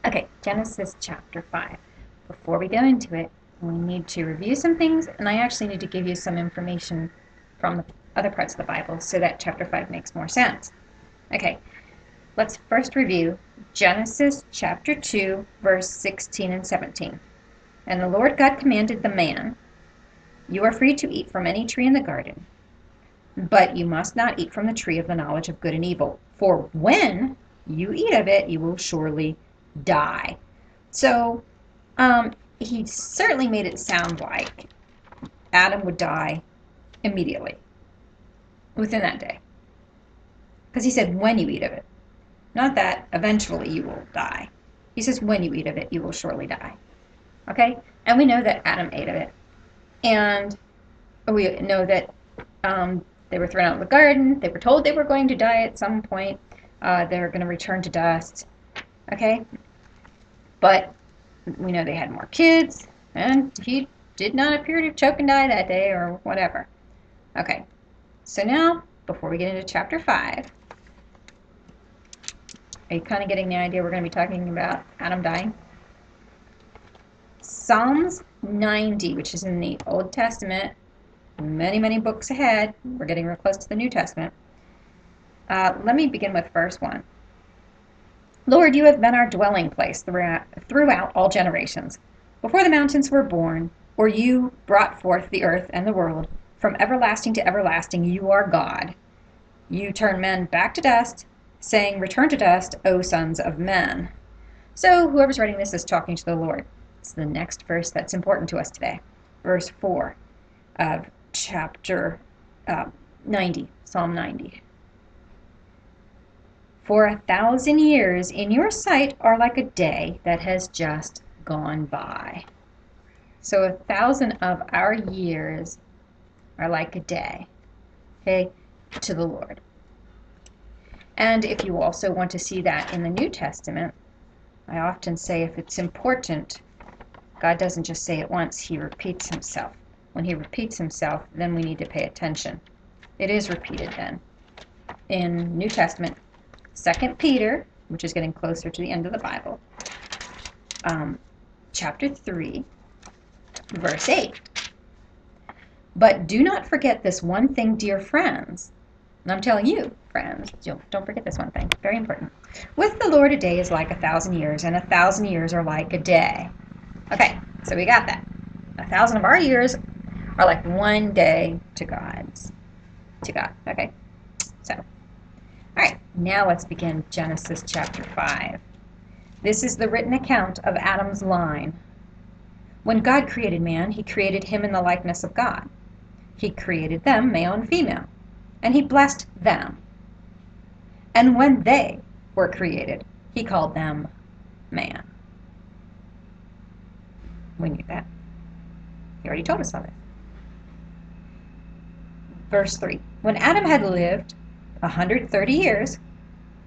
Okay, Genesis chapter 5. Before we go into it, we need to review some things, and I actually need to give you some information from the other parts of the Bible so that chapter 5 makes more sense. Okay, let's first review Genesis chapter 2, verse 16 and 17. And the Lord God commanded the man, "You are free to eat from any tree in the garden, but you must not eat from the tree of the knowledge of good and evil, for when you eat of it, you will surely die." So, he certainly made it sound like Adam would die immediately, within that day. Because he said, when you eat of it. Not that eventually you will die. He says, when you eat of it, you will surely die. Okay? And we know that Adam ate of it. And we know that they were thrown out of the garden. They were told they were going to die at some point. They're going to return to dust. Okay? But we know they had more kids, and he did not appear to choke and die that day or whatever. Okay, so now, before we get into chapter 5, are you kind of getting the idea we're going to be talking about Adam dying? Psalms 90, which is in the Old Testament, many, many books ahead. We're getting real close to the New Testament. Let me begin with verse 1. Lord, you have been our dwelling place throughout all generations. Before the mountains were born, or you brought forth the earth and the world, from everlasting to everlasting, you are God. You turn men back to dust, saying, return to dust, O sons of men. So whoever's writing this is talking to the Lord. It's the next verse that's important to us today. Verse 4 of chapter 90, Psalm 90. For 1,000 years in your sight are like a day that has just gone by. So 1,000 of our years are like a day, okay, to the Lord. And if you also want to see that in the New Testament, I often say if it's important, God doesn't just say it once, he repeats himself. When he repeats himself, then we need to pay attention. It is repeated then. In New Testament, 2 Peter, which is getting closer to the end of the Bible, chapter 3, verse 8. But do not forget this one thing, dear friends. And I'm telling you, friends, don't forget this one thing. Very important. With the Lord, a day is like 1,000 years, and 1,000 years are like a day. Okay, so we got that. 1,000 of our years are like one day to God. Okay, so. All right, now let's begin Genesis chapter 5. This is the written account of Adam's line. When God created man, he created him in the likeness of God. He created them, male and female, and he blessed them. And when they were created, he called them man. We knew that. He already told us all this. Verse 3. When Adam had lived 130 years,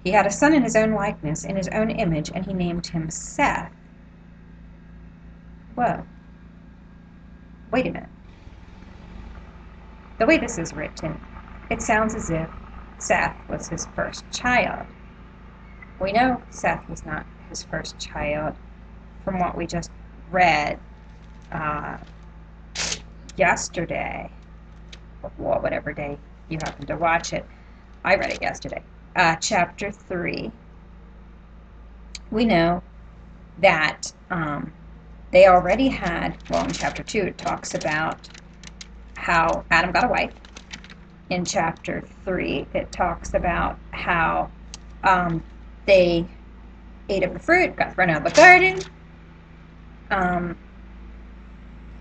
he had a son in his own likeness, in his own image, and he named him Seth. Whoa. Wait a minute. The way this is written, it sounds as if Seth was his first child. We know Seth was not his first child from what we just read yesterday, or whatever day you happened to watch it. I read it yesterday. Chapter 3. We know that they already had, well, in chapter 2, it talks about how Adam got a wife. In chapter 3, it talks about how they ate of the fruit, got thrown out of the garden.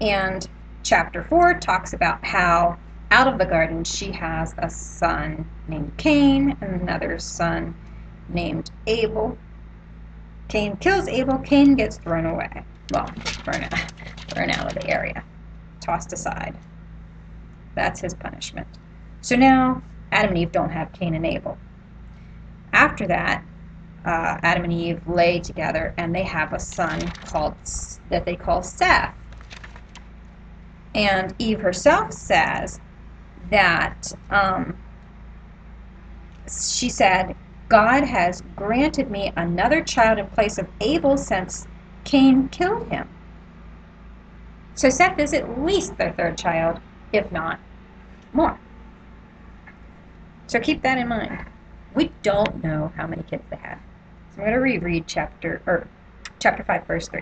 And chapter 4 talks about how out of the garden she has a son named Cain and another son named Abel. Cain kills Abel. Cain gets thrown away. Well, thrown out of the area. Tossed aside. That's his punishment. So now Adam and Eve don't have Cain and Abel. After that, Adam and Eve lay together and they have a son that they call Seth. And Eve herself says that she said, God has granted me another child in place of Abel since Cain killed him. So Seth is at least their third child, if not more. So keep that in mind. We don't know how many kids they had. So I'm going to reread chapter 5, verse 3.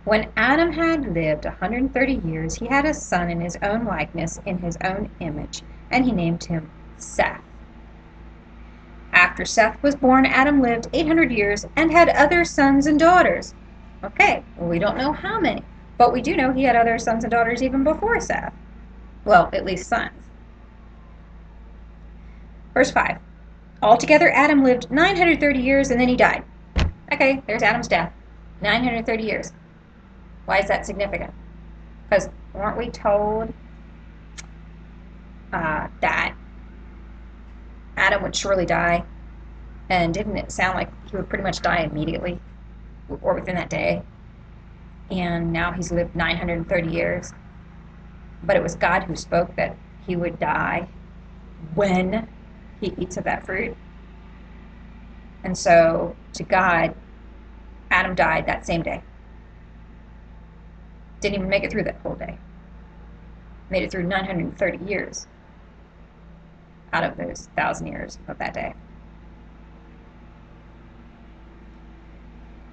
When Adam had lived 130 years, he had a son in his own likeness, in his own image, and he named him Seth. After Seth was born, Adam lived 800 years and had other sons and daughters. Okay, well, we don't know how many, but we do know he had other sons and daughters even before Seth. Well, at least sons. Verse 5. Altogether, Adam lived 930 years and then he died. Okay, there's Adam's death. 930 years. Why is that significant? Because weren't we told that Adam would surely die? And didn't it sound like he would pretty much die immediately or within that day? And now he's lived 930 years. But it was God who spoke that he would die when he eats of that fruit. And so, to God, Adam died that same day. Didn't even make it through that whole day. Made it through 930 years out of those 1,000 years of that day.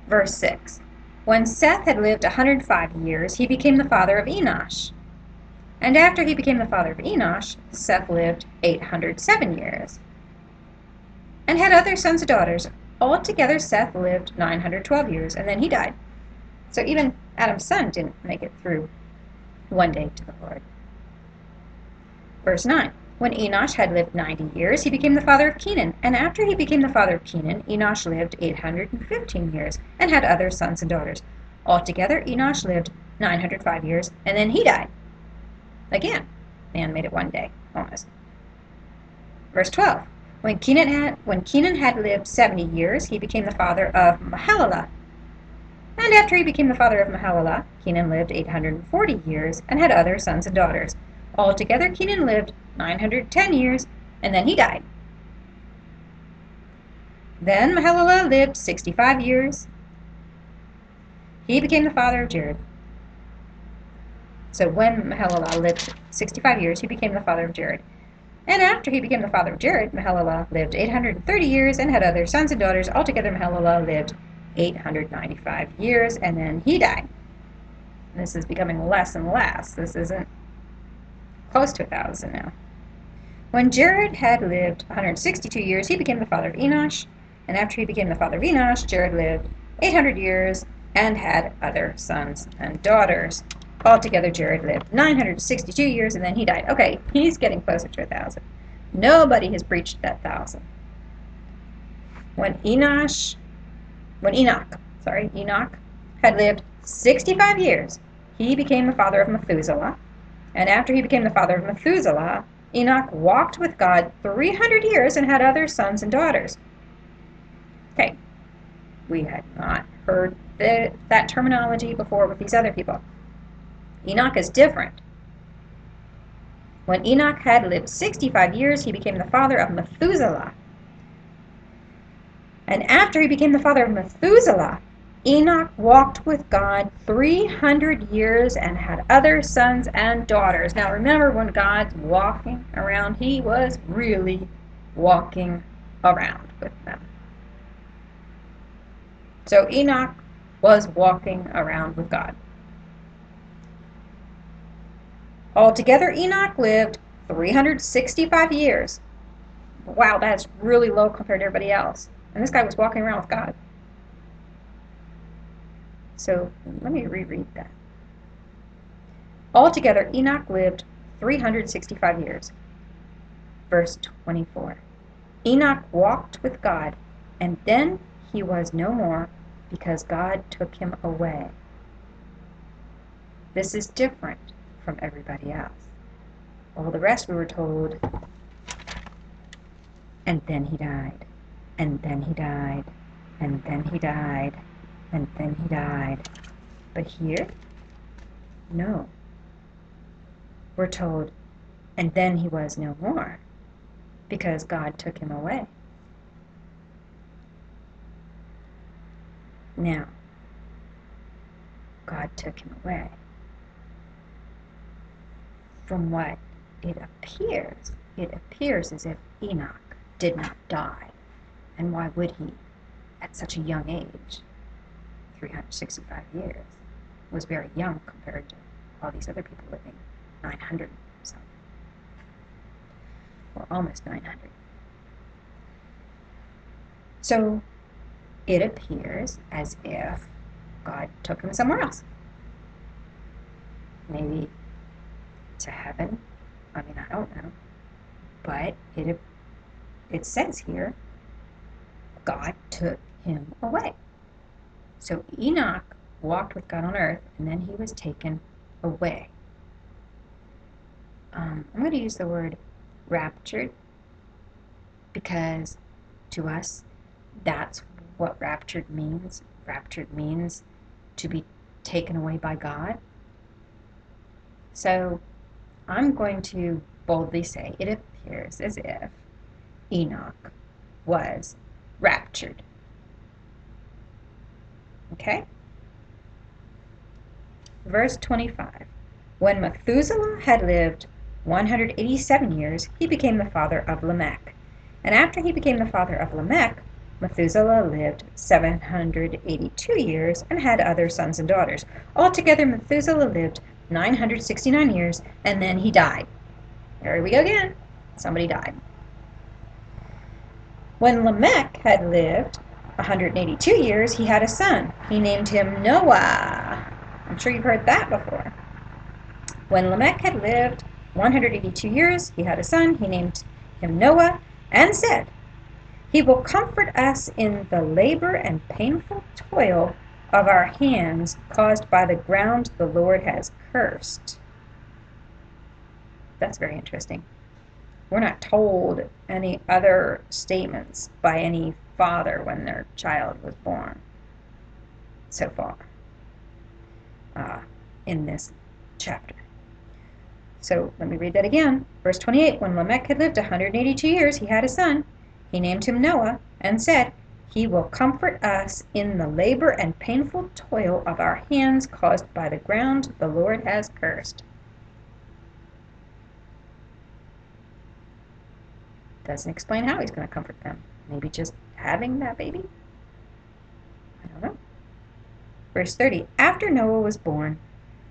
Verse 6. When Seth had lived 105 years, he became the father of Enoch. And after he became the father of Enoch, Seth lived 807 years and had other sons and daughters. Altogether, Seth lived 912 years, and then he died. So even Adam's son didn't make it through one day to the Lord. Verse 9. When Enoch had lived 90 years, he became the father of Kenan. And after he became the father of Kenan, Enoch lived 815 years and had other sons and daughters. Altogether, Enoch lived 905 years, and then he died. Again, man made it one day, almost. Verse 12. When Kenan had lived 70 years, he became the father of Mahalalel. And after he became the father of Mahalalel, Kenan lived 840 years and had other sons and daughters. Altogether, Kenan lived 910 years, and then he died. Then Mahalalel lived 65 years. He became the father of Jared. So when Mahalalel lived 65 years, he became the father of Jared. And after he became the father of Jared, Mahalalel lived 830 years and had other sons and daughters. Altogether, Mahalalel lived 895 years, and then he died. This is becoming less and less. This isn't close to 1,000 now. When Jared had lived 162 years, he became the father of Enoch. And after he became the father of Enoch, Jared lived 800 years and had other sons and daughters. Altogether, Jared lived 962 years, and then he died. Okay, he's getting closer to 1,000. Nobody has breached that 1,000. When Enoch had lived 65 years, he became the father of Methuselah. And after he became the father of Methuselah, Enoch walked with God 300 years and had other sons and daughters. Okay, we had not heard that terminology before with these other people. Enoch is different. When Enoch had lived 65 years, he became the father of Methuselah. And after he became the father of Methuselah, Enoch walked with God 300 years and had other sons and daughters. Now remember, when God's walking around, he was really walking around with them. So Enoch was walking around with God. Altogether, Enoch lived 365 years. Wow, that's really low compared to everybody else. And this guy was walking around with God. So let me reread that. Altogether, Enoch lived 365 years. Verse 24. Enoch walked with God, and then he was no more, because God took him away. This is different from everybody else. All the rest we were told, and then he died, and then he died, and then he died, and then he died. But here, no. We're told, and then he was no more, because God took him away. Now, God took him away. From what it appears as if Enoch did not die. And why would he, at such a young age, 365 years, was very young compared to all these other people living 900 so, or almost 900. So it appears as if God took him somewhere else. Maybe to heaven. I mean, I don't know. But it says here, God took him away. So Enoch walked with God on earth, and then he was taken away. I'm going to use the word raptured because to us, that's what raptured means. Raptured means to be taken away by God. So I'm going to boldly say it appears as if Enoch was raptured. Okay? Verse 25. When Methuselah had lived 187 years, he became the father of Lamech. And after he became the father of Lamech, Methuselah lived 782 years and had other sons and daughters. Altogether, Methuselah lived 969 years, and then he died. There we go again. Somebody died. When Lamech had lived 182 years, he had a son. He named him Noah. I'm sure you've heard that before. When Lamech had lived 182 years, he had a son. He named him Noah and said, "He will comfort us in the labor and painful toil of our hands caused by the ground the Lord has cursed." That's very interesting. We're not told any other statements by any father when their child was born so far in this chapter. So let me read that again. Verse 28, when Lamech had lived 182 years, he had a son. He named him Noah and said, "He will comfort us in the labor and painful toil of our hands caused by the ground the Lord has cursed." Doesn't explain how he's going to comfort them. Maybe just having that baby? I don't know. Verse 30, after Noah was born,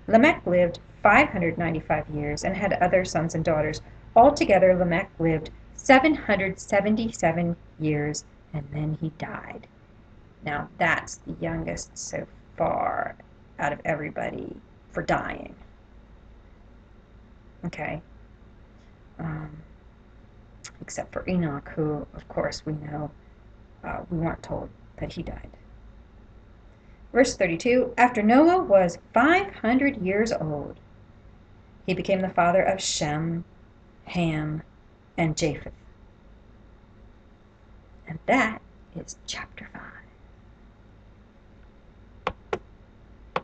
Lamech lived 595 years and had other sons and daughters. Altogether, Lamech lived 777 years, and then he died. Now, that's the youngest so far out of everybody for dying. Okay. Except for Enoch, who, of course, we know we weren't told that he died. Verse 32, after Noah was 500 years old, he became the father of Shem, Ham, and Japheth. And that is chapter 5.